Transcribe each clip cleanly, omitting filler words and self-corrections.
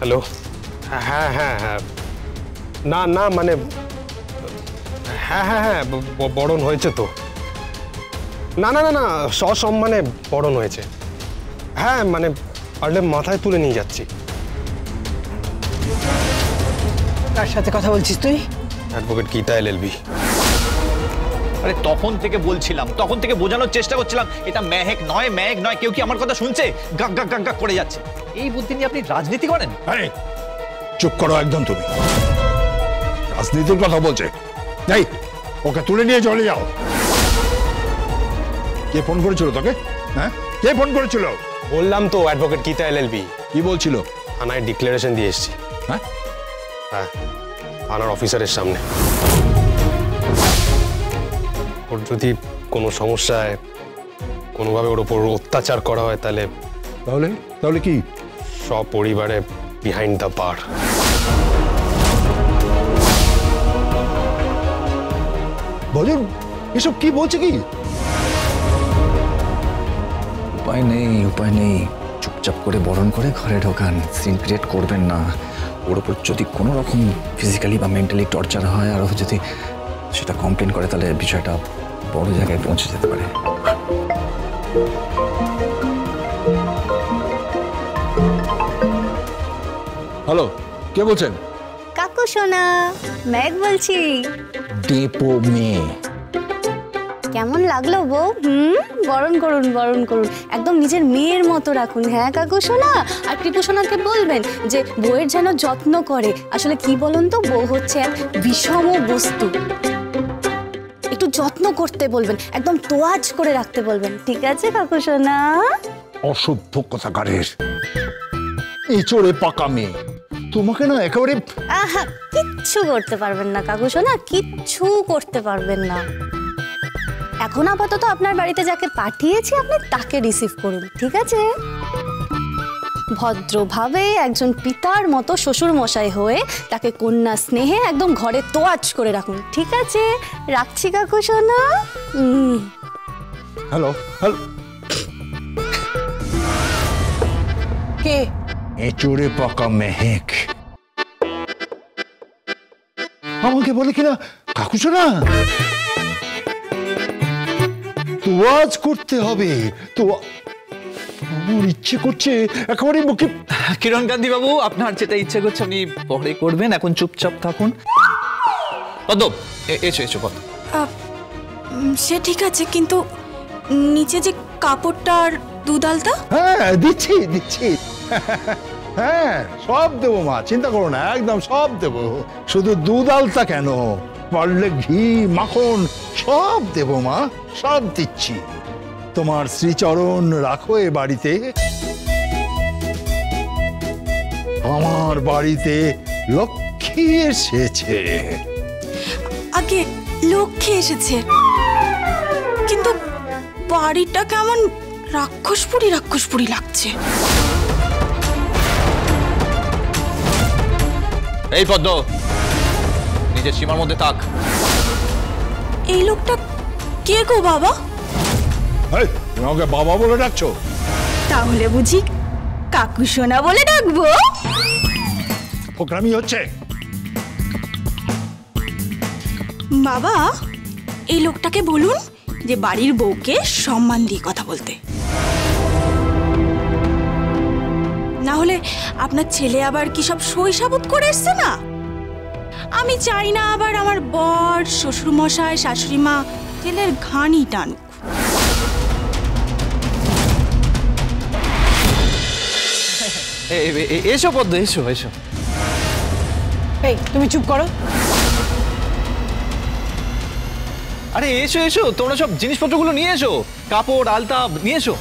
Hello, হ্যাঁ হ্যাঁ হ্যাঁ, না না মানে হ্যাঁ হ্যাঁ হ্যাঁ বরণ হয়েছে তো। না না না না, সসম্মানে বরণ হয়েছে। হ্যাঁ মানে পারলে মাথায় তুলে নিয়ে যাচ্ছি। কার সাথে কথা বলছিস তুই? Advocate Gita LLB. আরে তখন থেকে বলছিলাম, তখন থেকে বোঝানোর চেষ্টা করছিলাম এটা মেহেক নয়, মেহেক নয়। কেউ কি আমার কথা শুনছে? গাক গাক গাক গাক করে যাচ্ছে। এই বুদ্ধি নিয়ে আপনি রাজনীতি করেন? আরে চুপ করো একদম, তুমি রাজনীতির কথা বলছে। যাই, ওকে তুলে নিয়ে চলে যাও। কে ফোন করেছিল তোকে? হ্যাঁ, কে ফোন করেছিল? বললাম তো অ্যাডভোকেট গীতা এলএলবি। কি বলছিল? থানায় ডিক্লারেশন দিয়ে এসেছি। হ্যাঁ হ্যাঁ, থানার অফিসারের সামনে। ওর যদি কোনো সমস্যায় কোনোভাবে ওর ওপর অত্যাচার করা হয় তাহলে তাহলে তাহলে কি? সপরিবারে বিহাইন্ড দ্য বার। বলুন, এসব কি বলছে? কি উপায় নেই, উপায় নেই। চুপচাপ করে বরণ করে ঘরে ঢোকান, সিন ক্রিয়েট করবেন না। ওর উপর যদি কোনো রকম ফিজিক্যালি বা মেন্টালি টর্চার হয় আর ও যদি সেটা কমপ্লেন করে তাহলে বিষয়টা বড় জায়গায় পৌঁছে যেতে পারে। হ্যালো, কে বলছেন? কাকু সোনা, ম্যাগ বলছি। ডেপো মেয়ে। কেমন লাগলো বউ? বরণ করুন, বরণ করুন, একদম নিজের মেয়ের মতো রাখুন। হ্যাঁ কাকু সোনা, আর টিপু সোনাকে বলবেন যে বউয়ের যেন যত্ন করে। আসলে কি বলুন তো, বউ হচ্ছে এক বিষম বস্তু, একটু যত্ন করতে বলবেন, একদম তোয়াজ করে রাখতে বলবেন। ঠিক আছে কাকু সোনা? অসভ্য কথাকারের এচোরে পাকা মেয়ে, তোমাকে না একেবারে। আহা, কিচ্ছু করতে পারবেন না কাকু সোনা, কিচ্ছু করতে পারবেন না। এখন আপাতত আপনার বাড়িতে যাকে পাঠিয়েছি আপনি তাকে রিসিভ করুন, ঠিক আছে? ভদ্রভাবে একজন পিতার মতো শ্বশুর মশাই হয়ে তাকে কন্যা স্নেহে একদম ঘরে তোয়াজ করে রাখুন, ঠিক আছে? রাখছি কাকু সোনা। হ্যালো হ্যালো, কে? এচোরে পাকা মেহেক আমাকে বলে কিনা কাকু সোনা তোয়াজ করতে হবে। তো আমার ইচ্ছে করছে একেবারে মুখে। কিরণ গান্ধী বাবু, আপনার যেটা ইচ্ছে করছে আপনি পরে করবেন, এখন চুপচাপ থাকুন। পদ্ম, এসো এসো পদ্ম। সে ঠিক আছে, কিন্তু নিচে যে কাপড়টা আর দুধ আলতা। হ্যাঁ দিচ্ছি দিচ্ছি, হ্যাঁ সব দেবো মা, চিন্তা করো না, একদম সব দেবো। শুধু দুধ আলতা কেন, পারলে ঘি মাখন সব দেবো মা, সব দিচ্ছি। তোমার শ্রীচরণ রাখো এ বাড়িতে। আমার বাড়িতে লক্ষ্মী এসেছে। আগে লক্ষ্মী এসেছে, কিন্তু বাড়িটা কেমন রাক্ষসপুরী রাক্ষসপুরী লাগছে। এই পদ্ম, নিজের সীমার মধ্যে থাক। এই লোকটা কে গো বাবা? তুমি আমাকে বাবা বলে ডাকছো? তাহলে বুঝি কাকু সোনা বলে ডাকবো? ফোকরামি হচ্ছে। বাবা, এই লোকটাকে বলুন যে বাড়ির বউকে সম্মান দিয়ে কথা বলতে, না হলে আপনার ছেলে আবার কি সব সইসাবুত করে এসছে না। আমি চাই না আবার আমার বর, শ্বশুর মশাই, শাশুড়ি মা ছেলের ঘানি টানুক। এসো পদ্ম, এসো এসো। এই তুমি চুপ করো। আরে এসো এসো, তোমরা সব জিনিসপত্রগুলো নিয়ে এসো, কাপড় আলতা নিয়ে এসো।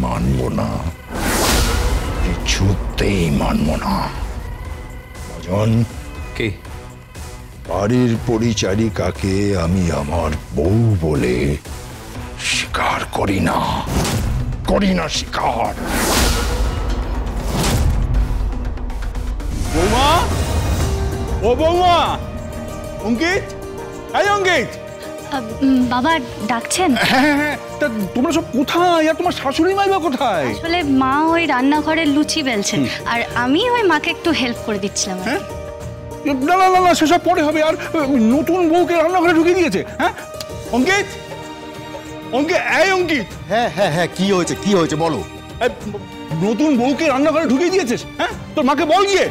মানবো না, কিছুতেই মানবো না। মজন, কে? বাড়ির পরিচারিকাকে আমি আমার বউ বলে স্বীকার করি না, স্বীকার। বৌমা, ও বৌমা, অঙ্কিত, এই অঙ্কিত। বাবা ডাকছেন? হ্যাঁ, তা তোমরা সব কোথায়? আর তোমার শাশুড়ি মাই বা কোথায়? আসলে মা ওই রান্নাঘরের লুচি বেলছেন, আর আমি ওই মাকে একটু হেল্প করে দিচ্ছিলাম। হ্যাঁ, না না না, সেসব পরে হবে। আর নতুন বউকে রান্নাঘরে ঢুকিয়ে দিয়েছে। হ্যাঁ অঙ্কিত, এই অঙ্কিত। হ্যাঁ হ্যাঁ হ্যাঁ, কি হয়েছে বলো। নতুন বউকে রান্নাঘরে ঢুকিয়ে দিয়েছিস? হ্যাঁ, তোর মাকে বল গিয়ে।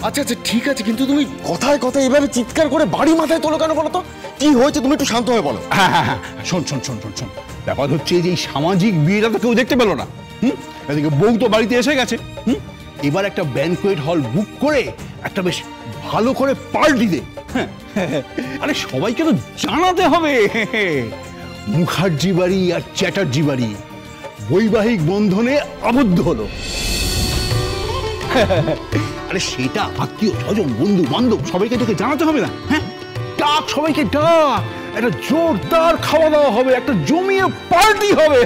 আচ্ছা ঠিক আছে, কিন্তু তুমি কথায় কথায় এভাবে চিৎকার করে বাড়ি মাথায় তোলো কেন বলো তো? কি হয়েছে তুমি একটু শান্ত হয়ে বলো। হ্যাঁ, শোন, ব্যাপার হচ্ছে যে এই সামাজিক বিয়েটা তো কেউ দেখতে পেলো না। এদিকে বউ তো বাড়িতে এসে গেছে। এবার একটা ব্যানকোয়েট হল বুক করে একটা বেশ ভালো করে পার্টি দে। আরে সবাইকে তো জানাতে হবে মুখার্জি বাড়ি আর চ্যাটার্জি বাড়ি বৈবাহিক বন্ধনে আবদ্ধ হলো। আরে সেটা আত্মীয় স্বজন বন্ধু বান্ধব সবাইকে তোকে জানাতে হবে না? হ্যাঁ, ডাক সবাইকে, ডাক। একটা জোরদার খাওয়া দাওয়া হবে, একটা জমিয়ে পার্টি হবে।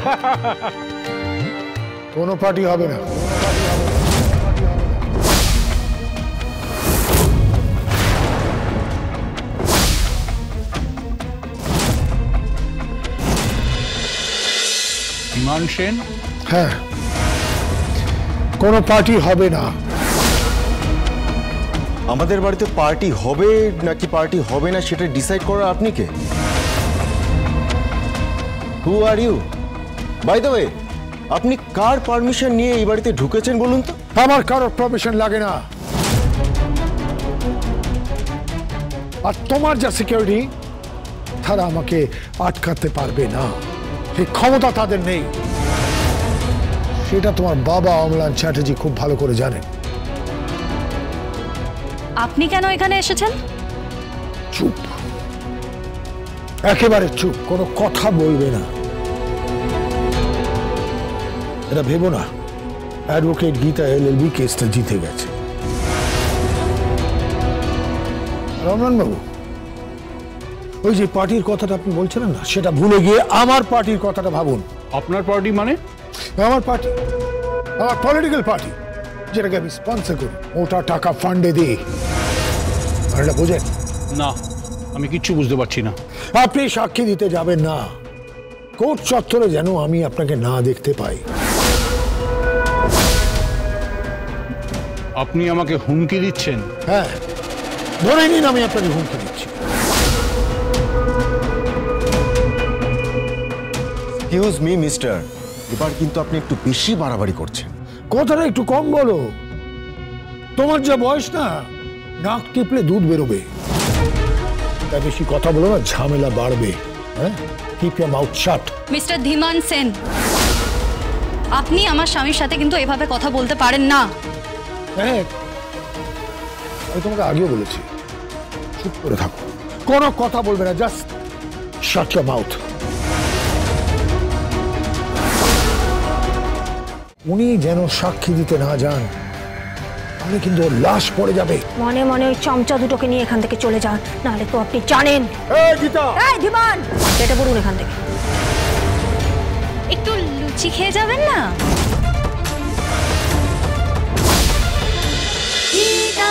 কোনো পার্টি হবে না। বিমান সেন, হ্যাঁ, কোনো পার্টি হবে না। আমাদের বাড়িতে পার্টি হবে নাকি পার্টি হবে না সেটা ডিসাইড করার আপনি কে? Who are you? By the way, আপনি কার পারমিশন নিয়ে এই বাড়িতে ঢুকেছেন বলুন তো? আমার কারোর পারমিশন লাগে না। আর তোমার যা সিকিউরিটি, তারা আমাকে আটকাতে পারবে না। এই ক্ষমতা তাদের নেই, সেটা তোমার বাবা অমলান চ্যাটার্জি খুব ভালো করে জানেন। আপনি কেন এখানে এসেছেন? চুপ, একেবারে চুপ, কোনো কথা বলবে না। এটা ভেবো না অ্যাডভোকেট গীতা এলএলবি কেসটা জিতে গেছে। রমনান বাবু, ওই যে পার্টির কথাটা আপনি বলছিলেন না, সেটা ভুলে গিয়ে আমার পার্টির কথাটা ভাবুন। আপনার পার্টি মানে? আমার পার্টি, আমার পলিটিক্যাল পার্টি, যেটাকে আমি স্পন্সর করি, ওটা টাকা ফান্ডে দিই। আর এটা বোঝেন না, আমি কিচ্ছু বুঝতে পারছি না। আপনি সাক্ষী দিতে যাবেন না, কোর্ট চত্বরে যেন আমি আপনাকে না দেখতে পাই। আপনি আমাকে হুমকি দিচ্ছেন? হ্যাঁ, ধরে নিন আমি আপনাকে হুমকি দিচ্ছি। এক্সকিউজ মি মিস্টার, এবার কিন্তু আপনি একটু বেশি বাড়াবাড়ি করছেন। কথাটা একটু কম বলো। তোমার যা বয়স না, নাক টিপলে দুধ বেরোবে। তাই বেশি কথা বলো না, ঝামেলা বাড়বে। হ্যাঁ, keep your mouth shut. Mister Dhiman Sen, আপনি আমার স্বামীর সাথে কিন্তু এভাবে কথা বলতে পারেন না। হ্যাঁ, আমি তোমাকে আগেও বলেছি, চুপ করে থাকো, কোনো কথা বলবে না, জাস্ট শাট ইওর মাউথ। উনি যেন সাক্ষী দিতে না যান, তাহলে কিন্তু ওর লাশ পড়ে যাবে। মনে মনে ওই চমচা দুটোকে নিয়ে এখান থেকে চলে যান, নাহলে তো আপনি জানেন। এই গীতা, এই ধীমান, কেটে পড়ুন এখান থেকে। একটু লুচি খেয়ে যাবেন না? গীতা